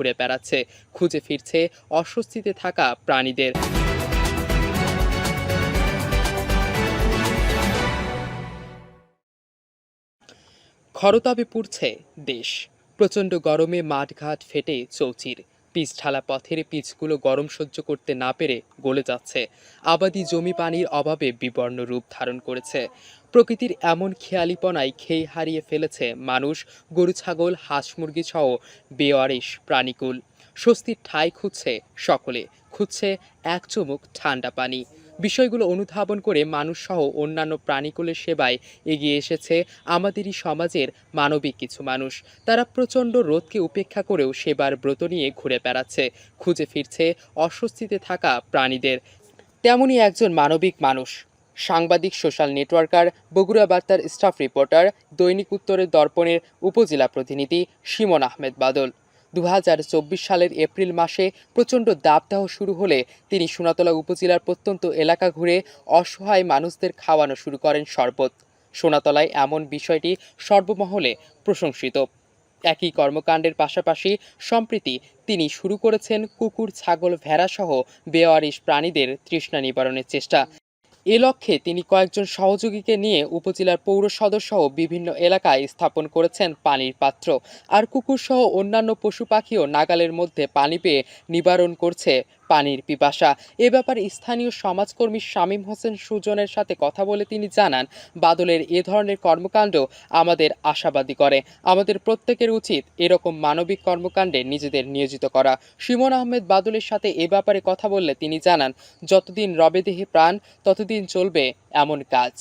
ঘুরে বেড়াচ্ছে, খুঁজে ফিরছে অস্বস্তিতে থাকা প্রাণীদের। খরতাপে পুড়ছে দেশ। প্রচণ্ড গরমে মাঠঘাট ফেটে চৌচির। পিচ ঢালা পথের পিচগুলো গরম সহ্য করতে না পেরে গলে যাচ্ছে। আবাদি জমি পানির অভাবে বিবর্ণ রূপ ধারণ করেছে। প্রকৃতির এমন খেয়ালিপনায় খেই হারিয়ে ফেলেছে মানুষ, গরু ছাগল, হাঁস মুরগি সহ বেওয়ারিশ প্রাণীকুল। স্বস্তির ঠাঁই খুঁজছে সকলে, খুঁজছে এক চুমুক ঠান্ডা পানি। বিষয়গুলো অনুধাবন করে মানুষ সহ অন্যান্য প্রাণীকুলের সেবায় এগিয়ে এসেছে আমাদেরই সমাজের মানবিক কিছু মানুষ। তারা প্রচণ্ড রোদকে উপেক্ষা করেও সেবার ব্রত নিয়ে ঘুরে বেড়াচ্ছে, খুঁজে ফিরছে অস্বস্তিতে থাকা প্রাণীদের। তেমনই একজন মানবিক মানুষ, সাংবাদিক, সোশ্যাল নেটওয়ার্কার, বগুড়া বার্তার স্টাফ রিপোর্টার, দৈনিক উত্তরের দর্পণের উপজেলা প্রতিনিধি শিমন আহমেদ বাদল। 2024 সালের এপ্রিল মাসে প্রচণ্ড দাবদাহ শুরু হলে তিনি সোনাতলা উপজেলার প্রত্যন্ত এলাকা ঘুরে অসহায় মানুষদের খাওয়ানো শুরু করেন শরবত। সোনাতলায় এমন বিষয়টি সর্বমহলে প্রশংসিত। একই কর্মকাণ্ডের পাশাপাশি সম্প্রতি তিনি শুরু করেছেন কুকুর, ছাগল, ভেড়া সহ বেওয়ারিশ প্রাণীদের তৃষ্ণা নিবারণের চেষ্টা। এ লক্ষ্যে তিনি কয়েকজন সহযোগীকে নিয়ে উপজেলার পৌর সদর সহ বিভিন্ন এলাকায় স্থাপন করেছেন পানির পাত্র। আর কুকুর সহ অন্যান্য পশু পাখিও নাগালের মধ্যে পানি পেয়ে নিবারণ করছে পানির পিপাসা। এ ব্যাপারে স্থানীয় সমাজকর্মী শামীম হোসেন সুজনের সাথে কথা বলে তিনি জানান, বাদলের এ ধরনের কর্মকাণ্ড আমাদের আশাবাদী করে। আমাদের প্রত্যেকের উচিত এরকম মানবিক কর্মকাণ্ডে নিজেদের নিয়োজিত করা। শিমন আহমেদ বাদলের সাথে এ ব্যাপারে কথা বললে তিনি জানান, যতদিন রবে দেহে প্রাণ ততদিন চলবে এমন কাজ।